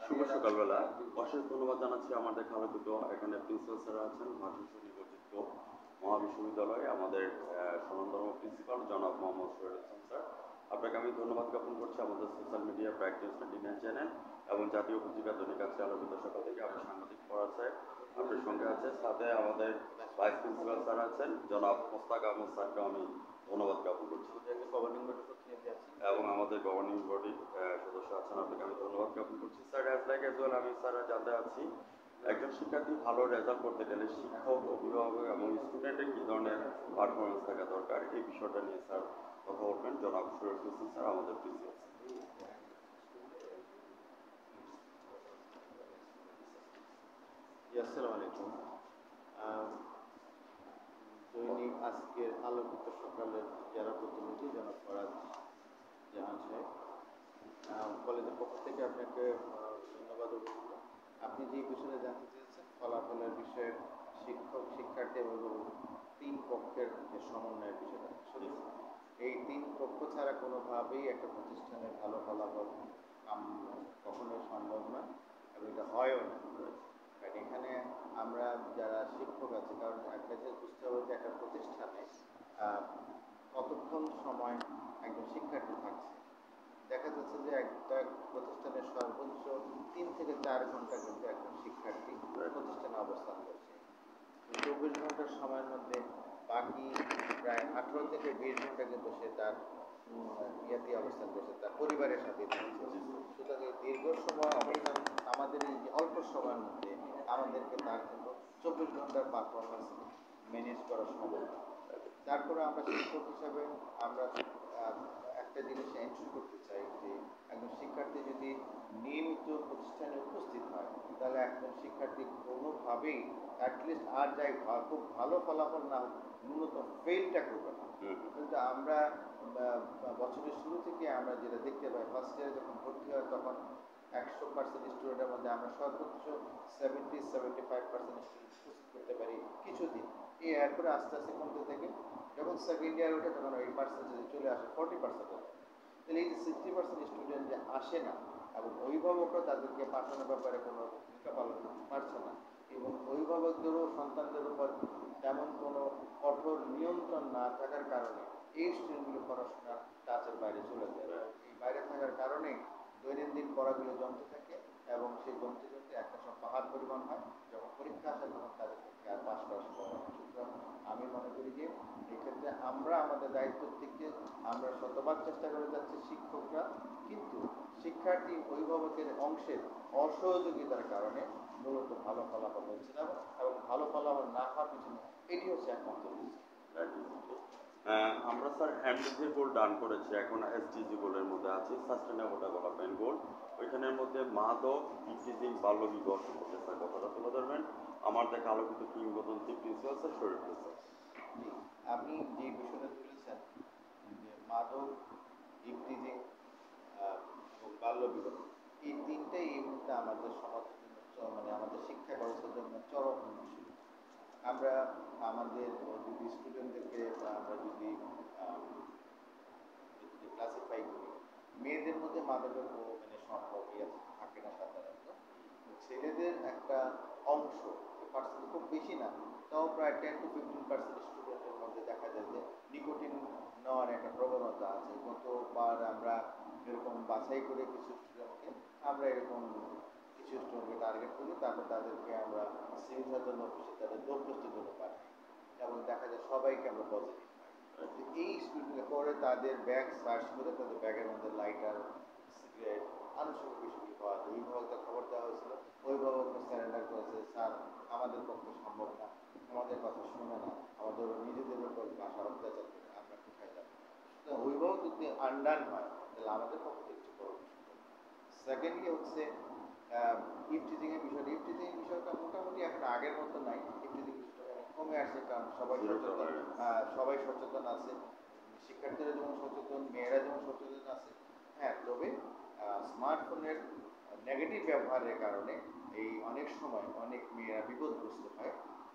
শুভ সকালবেলা। অশেষ ধন্যবাদ জানাচ্ছি আমাদের খালাকুতো এখানে প্রিন্সিপাল স্যার আছেন ভাষণ নির্বাচিত মহাবিশ্ববিদ্যালয়ে আমাদের স্বনামধন্য প্রিন্সিপাল জনাব মোহাম্মদ শহীদ হাসান স্যার। আপনাকে আমি ধন্যবাদ জ্ঞাপন করছি আমাদের সোশ্যাল মিডিয়া প্র্যাকটিস 29 চ্যানেল এবং জাতীয় পত্রিকা দৈনিক আজকে আলোকিত সকাল থেকে আপনার সাংবাদিক পড়া স্যার আপনার সঙ্গে আছে, সাথে আমাদের ভাইস প্রিন্সিপাল স্যার আছেন জনাব মোস্তাক আহমদ স্যারকে আমি ধন্যবাদ জ্ঞাপন করছি এবং আমাদের গভর্নিং বডি সদস্য আছেন, আপনাকে আমি ধন্যবাদ জ্ঞাপন করছি sir. As like as well আমি স্যার জানতে চাচ্ছি একজন শিক্ষার্থী ভালো রেজাল্ট করতে গেলে শিক্ষক, অভিভাবক এবং স্টুডেন্টের কী ধরনের পারফরমেন্স থাকা দরকার এই বিষয়টা নিয়ে স্যার কথা বলবেন জনাব শরীফ হোসেন স্যার আমাদের প্রিন্সিপাল। আসসালামু আলাইকুম। দৈনিক আজকের আলোকিত সকালের যারা প্রতিনিধি জনাব ফরাজ জাহান সাহেব, কলেজের পক্ষ থেকে আপনাকে ধন্যবাদ অভিনন্দন। আপনি যে বিষয়ে জানতে চেয়েছেন ফলাফলের বিষয়ে শিক্ষক, শিক্ষার্থী এবং তিন পক্ষের যে সমন্বয়ের বিষয়টা, এই তিন পক্ষ ছাড়া কোনোভাবেই একটা প্রতিষ্ঠানের ভালো ফলাফল কখনোই সম্ভব নয় এবং এটা হয়ও না। এখানে আমরা যারা শিক্ষক আছি, কারণ একটা যে বুঝতে হবে যে একটা প্রতিষ্ঠানে কতক্ষণ সময় একজন শিক্ষার্থী থাকছে। দেখা যাচ্ছে যে একটা প্রতিষ্ঠানের সর্বোচ্চ 3 থেকে 4 ঘন্টা কিন্তু একজন শিক্ষার্থী প্রতিষ্ঠানে অবস্থান করছে। 24 ঘন্টার সময়ের মধ্যে বাকি প্রায় 18 থেকে 20 ঘন্টা কিন্তু সে তার ইয়াতে অবস্থান করছে, তার পরিবারের সাথে থাকছে। সুতরাং এই দীর্ঘ সময় অবস্থান আমাদের এই অল্প সময়ের মধ্যে আমাদেরকে তার কিন্তু 24 ঘন্টার পারফরমেন্স ম্যানেজ করা সম্ভব। তারপরে আমরা শিক্ষক হিসাবে আমরা একটা জিনিস এনশিওর করতে চাই যে একজন শিক্ষার্থী যদি নিয়মিত প্রতিষ্ঠানে উপস্থিত হয় তাহলে একজন শিক্ষার্থী কোনোভাবেই অ্যাটলিস্ট আর যাই খুব ভালো ফলাফল না হোক ন্যূনতম ফেলটা করবে না। কিন্তু আমরা বছরের শুরু থেকে আমরা যেটা দেখতে পাই, ফার্স্ট ইয়ারে যখন ভর্তি হয় তখন 100% স্টুডেন্টের মধ্যে আমরা সর্বোচ্চ 70-75% স্টুডেন্ট উপস্থিত করতে পারি কিছুদিন। এরপরে আস্তে আস্তে কমতে থাকে, যখন সেকেন্ড ইয়ার ওঠে তখন ওই পার্সেন্টেজে চলে আসে 40%। তাহলে এই যে 60% স্টুডেন্ট যে আসে না এবং অভিভাবকরা তাদেরকে পাঠানোর ব্যাপারে কোনো ভূমিকা পালন করতে পারছে না এবং অভিভাবকদেরও সন্তানদের উপর তেমন কোনো কঠোর নিয়ন্ত্রণ না থাকার কারণে এই স্টুডেন্টগুলো পড়াশোনার টাচের বাইরে চলে যায়। এই বাইরে থাকার কারণে দৈনন্দিন পড়াগুলো জমতে থাকে এবং সেই জমতে জমতে একটা সময় পাহাড় পরিমাণ হয়, যখন পরীক্ষা আসে তখন তাদের পক্ষে আর পাস করা সম্ভব হয়। সুতরাং আমি মনে করি যে এক্ষেত্রে আমরা আমাদের দায়িত্ব থেকে আমরা শতভাগ চেষ্টা করে যাচ্ছি শিক্ষকরা, কিন্তু শিক্ষার্থী অভিভাবকের অংশের অসহযোগিতার কারণে মূলত ভালো ফলাফল হচ্ছে না এবং ভালো ফলাফল না হওয়ার পিছনে এটি হচ্ছে একমাত্র। আমরা স্যার এমডিজি গোল ডান করেছি, এখন এসডিজি গোলের মধ্যে আছি, সাস্টেনেবল ডেভেলপমেন্ট গোল। ওইখানের মধ্যে মাদক, ইফটিজিং, বাল্য বিবাহ সম্পর্কে স্যার কথাটা তুলে ধরবেন। আমার দেখা আলোকিত কিংবদন্তি প্রিন্সিপাল স্যার শরীফ স্যার। আপনি যে বিষয়টা তুলেছেন যে মাদক, ইফটিজিং এবং বাল্য বিবাহ, এই তিনটাই এই মুহূর্তে আমাদের সমাজের জন্য মানে আমাদের শিক্ষা ব্যবস্থার জন্য চরম হুমকি। আমরা আমাদের যদি স্টুডেন্টদেরকে আমরা যদি ক্লাসিফাই করি, মেয়েদের মধ্যে মাদকের মানে সম্পর্কই থাকে না সাধারণত। ছেলেদের একটা অংশ, পার্সেন্ট খুব বেশি না, তাও প্রায় 10-15% স্টুডেন্টের মধ্যে দেখা যায় যে নিকোটিন নেওয়ার একটা প্রবণতা আছে। গতবার আমরা এরকম বাছাই করে কিছু স্টুডেন্টকে আমরা এরকম কিছু স্টুডেন্টকে টার্গেট করি, তারপর তাদেরকে আমরা সিভিল সার্জন অফিসে তাদের দরখাস্তের জন্য পাঠাই এবং দেখা যায় সবাইকে আমরা পজিটিভ পাই। এই স্টুডেন্টকে পরে তাদের ব্যাগ সার্চ করে তাদের ব্যাগের মধ্যে লাইটার, সিগারেট, আনুষঙ্গিক বিষয়গুলি পাওয়া যায়। অভিভাবকদের খবর দেওয়া হয়েছিল, অভিভাবকরা স্যারেন্ডার করেছে, স্যার আমাদের পক্ষে সম্ভব না, আমাদের কথা শুনে না, আমাদের নিজেদের উপর ভাষা অত্যাচার করে, আমরা কোথায় যাব। অভিভাবক যদি আন্ডান হয় তাহলে আমাদের পক্ষে একটু বড় বিষয়। সেকেন্ডলি হচ্ছে ইফটিজিং এর বিষয়টা। ইফটিজিং এর বিষয়টা মোটামুটি এখন আগের মতো নাই, ইফটিজিং বিষয়টা কমে আসছে, কারণ সবাই সচেতন আছে, শিক্ষার্থীরা যেমন সচেতন, মেয়েরা যেমন সচেতন আছে। হ্যাঁ, তবে স্মার্টফোনের নেগেটিভ ব্যবহারের কারণে এই অনেক সময় অনেক মেয়েরা বিপদগ্রস্ত হয়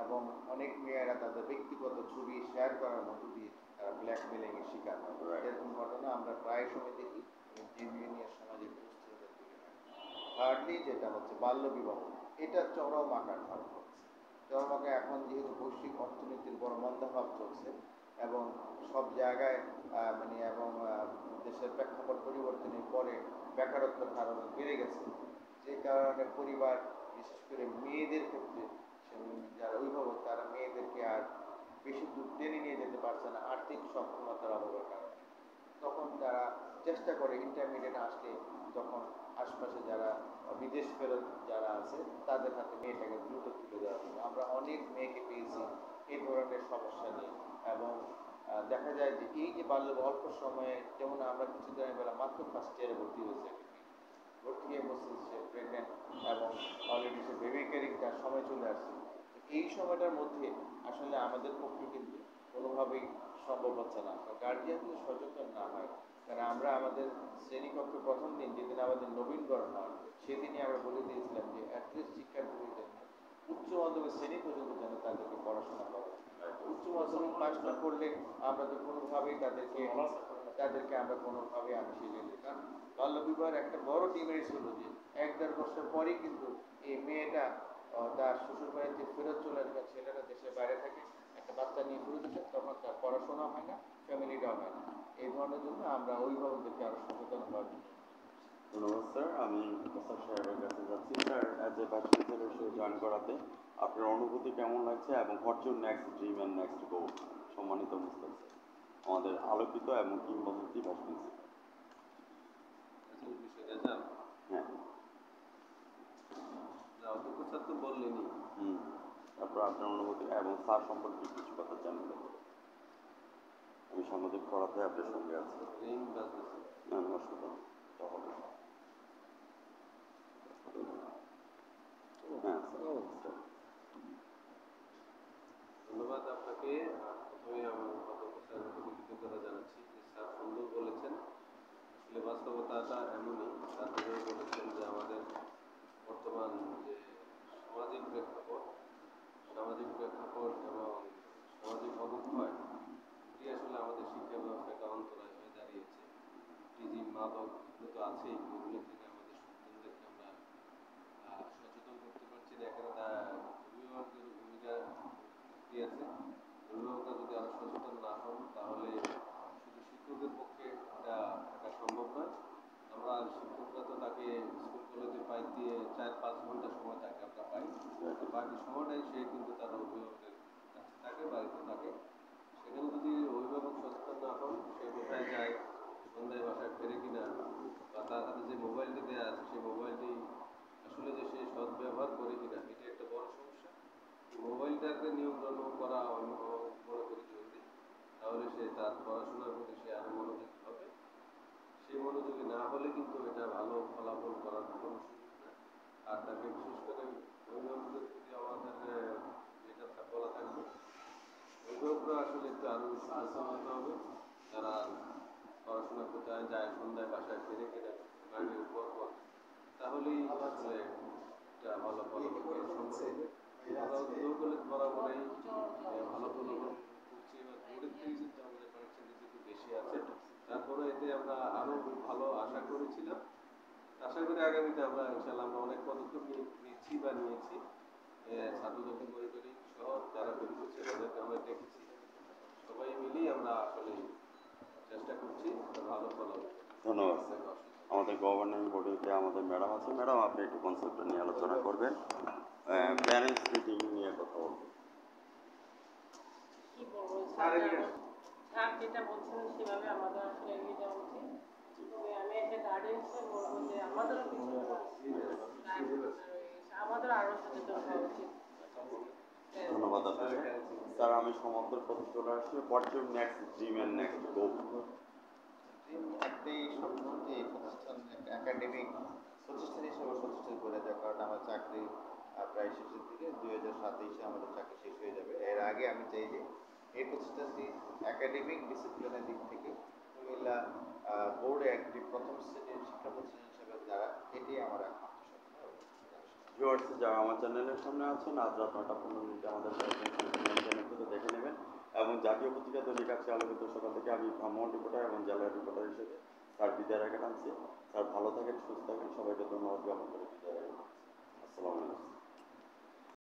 এবং অনেক মেয়েরা তাদের ব্যক্তিগত ছবি শেয়ার করার মধ্য দিয়ে তারা ব্ল্যাকমেলিংয়ের শিকার হয়। এরকম ঘটনা আমরা প্রায় সময় দেখি এবং যে নিয়ে সমাজে থার্ডলি যেটা হচ্ছে বাল্যবিবাহ, এটা চরম আকার ধারণ করছে। চরম আকার এখন যেহেতু বৈশ্বিক অর্থনীতির বড় মন্দাভাব চলছে এবং সব জায়গায় এবং দেশের প্রেক্ষাপট পরিবর্তনের পরে বেকারত্বের হার অনেক বেড়ে গেছে, যে কারণে পরিবার বিশেষ করে মেয়েদের ক্ষেত্রে যারা অভিভাবক তারা মেয়েদেরকে আর বেশি দূর টেনে নিয়ে যেতে পারছে না আর্থিক সক্ষমতার অভাবের কারণে। তখন তারা চেষ্টা করে ইন্টারমিডিয়েট আসলে, যখন আশপাশে যারা বিদেশ ফেরত যারা আছে তাদের হাতে মেয়েটাকে দ্রুত তুলে দেওয়া হবে। আমরা অনেক মেয়েকে পেয়েছি এই ধরনের সমস্যা নিয়ে। এবং দেখা যায় যে এই যে অল্প সময়ে, যেমন আমরা কিছুদিন বেলা মাত্র ফার্স্ট ইয়ারে ভর্তি হয়েছে, ভর্তি হয়ে বসে সে প্রেগনেন্ট এবং অলরেডি সে বেবি ক্যারিং তার সময় চলে আসছে। এই সময়টার মধ্যে আসলে আমাদের পক্ষে কিন্তু কোনোভাবেই সম্ভব হচ্ছে না, গার্জিয়ান যদি সচেতন না হয়। কারণ আমরা আমাদের শ্রেণীকক্ষে প্রথম দিন যেদিন আমাদের নবীনকরণ হয় সেদিনই আমরা বলে দিয়েছিলাম যে অ্যাটলিস্ট শিক্ষার্থীদের জন্য উচ্চ মাধ্যমিক শ্রেণী পর্যন্ত যেন তাদেরকে পড়াশোনা করে। উচ্চ মাধ্যমিক পাশ না করলে আমরা তো কোনোভাবেই তাদেরকে আমরা কোনোভাবেই আমি শিখিয়ে দিই। কারণ বাল্যবিবাহের একটা বড় ডিমেরিটস হলো যে 1-1.5 বছর পরেই কিন্তু এই মেয়েটা তার শ্বশুর বাড়িতে ফেরত চলে আসবে। ছেলেরা দেশের বাইরে থাকে, একটা বাচ্চা নিয়ে ফেরত আসে, তখন তার পড়াশোনা হয় না, ফ্যামিলিটাও হয় না। এই ধরনের জন্য আমরা অভিভাবকদেরকে আরো সচেতন হওয়ার জন্য। ধন্যবাদ স্যার। আমি মোস্তাক সাহেবের কাছে যাচ্ছি। Sir, as a vice principal হিসেবে জয়েন করাতে আপনার অনুভূতি কেমন লাগছে এবং what's your next dream and next গোল? সম্মানিত মোস্তাক স্যার, আমাদের আলোকিত এবং কিংবদন্তি ভাইস প্রিন্সিপাল। হ্যাঁ। অধ্যক্ষ স্যার তো বললেনই। তারপর আপনার অনুভূতি এবং স্যার সম্পর্কে কিছু কথা জানতে হবে। আমি সামাজিক পড়াতে আপনার সঙ্গে আছি। রিং বাজতেছে। না, অসুবিধা নেই, এটা হবে। হ্যাঁ স্যার। ধন্যবাদ আপনাকে। প্রথমে আমি অধ্যক্ষ স্যারের প্রতি কৃতজ্ঞতা জানাচ্ছি যে স্যার সুন্দর বলেছেন। আসলে বাস্তবতাটা এমনই, স্যার যেভাবে বলেছেন যে আমাদের বর্তমান যে সামাজিক প্রেক্ষাপট এবং সামাজিক অবক্ষয়, এটি আসলে আমাদের শিক্ষা ব্যবস্থাকে অন্তরায় হয়ে দাঁড়িয়েছে। টিজি, মাদক এগুলো তো আছেই, এগুলো থেকে আমাদের সন্তানদেরকে আমরা সচেতন করতে পারছি না। এখানে অভিভাবকদের ভূমিকা আছে। অভিভাবকরা যদি আরো সচেতন না হন তাহলে শুধু শিক্ষকের পক্ষে এটা থাকা সম্ভব নয়। আমরা শিক্ষকরা তো তাকে স্কুল কলেজে দিয়ে 4-5 ঘন্টা সময় তাকে আমরা পাই, বাকি সময়টাই সে কিন্তু তার অভিভাবকের কাছে থাকে, বাড়িতে থাকে। সেখানে যদি অভিভাবক সচেতন না হন, সে কোথায় যায়, সন্ধ্যায় বাসায় ফেরে কিনা, বা তার হাতে যে মোবাইলটি দেওয়া আছে সেই মোবাইলটি আসলে যে সে সদ্ব্যবহার করে কিনা, এটা একটা বড় সমস্যা। মোবাইলটাকে নিয়ন্ত্রণ করা আমি মনে করি জরুরি। তাহলে সে তার পড়াশোনার প্রতি সে আরো মনোযোগী হবে। সেই মনোযোগী না হলে কিন্তু এটা ভালো ফলাফল করার কোনো সুযোগ নেই। আর তাকে বিশেষ করে অভিভাবকদের প্রতি আমাদের যেটা বলা থাকবে, অভিভাবকরা আসলে একটু আরো সচেতন হতে হবে। যারা পড়াশোনা কোথায় যায়, সন্ধ্যায় বাসায় ফিরে কিনা, বাইরের পর তাহলেই আসলে একটা ভালো ফলাফল করা সম্ভব হবে। আমরা গুগলের বরাবরই ভালো ফলাফল করছি, এবার বোর্ডের থেকে কিন্তু আমাদের পার্সেন্টেজ একটু বেশি আছে। তারপরে এতে আমরা আরো ভালো আশা করেছিলাম। আশা করি আগামীতে আমরা ইনশাল্লাহ আমরা অনেক পদক্ষেপ নিয়েছি বা নিয়েছি। ছাত্রদেরকে মনিটরিং সহ যারা বের করছে তাদেরকে আমরা দেখেছি। সবাই মিলেই আমরা আসলে চেষ্টা করছি ভালো ফলাফল। ধন্যবাদ স্যার। আমাদের গভর্নিং বডিতে আমাদের ম্যাডাম আছে। ম্যাডাম, আপনি একটু কনসেপ্টটা নিয়ে আলোচনা করবেন, প্যারেন্টস মিটিং নিয়ে কথা বলবেন। কি বলবো, স্যার যেটা বলছেন সেভাবে আমাদের আসলে এগিয়ে যাওয়া উচিত। তবে আমি একটা গার্ডিয়ান হিসেবে বলবো যে আমাদেরও কিছু আমাদের আরো সচেতন হওয়া উচিত। ধন্যবাদ আপনাকে স্যার। আমি সমান্তর পথে চলে আসছি। What's your next dream and next গোল? একটাই স্বপ্ন যে এই প্রতিষ্ঠান একাডেমিক প্রতিষ্ঠান হিসেবে প্রতিষ্ঠা করে দেয়। কারণ আমার চাকরি প্রায় শেষের দিকে 2027-এ আমাদের চাকরি শেষ হয়ে যাবে। এর আগে আমি চাই যে এই প্রতিষ্ঠানটি একাডেমিক ডিসিপ্লিনের দিক থেকে কুমিল্লা বোর্ডে একটি প্রথম শ্রেণীর শিক্ষা প্রতিষ্ঠান হিসেবে দ্বারা, এটি আমার একমাত্র স্বপ্ন। ভিউয়ার্স যারা আমার চ্যানেলের সামনে আছেন, আজ রাত 9:15 আমাদের চ্যানেল থেকে দেখে নেবেন। এবং জাতীয় পত্রিকা দৈনিক আজকে আলোকিত সকাল থেকে আমি ভ্রাম্যমাণ রিপোর্টার এবং জেলার রিপোর্টার হিসেবে স্যার বিদায় রেখে টানছি। স্যার ভালো থাকেন, সুস্থ থাকেন।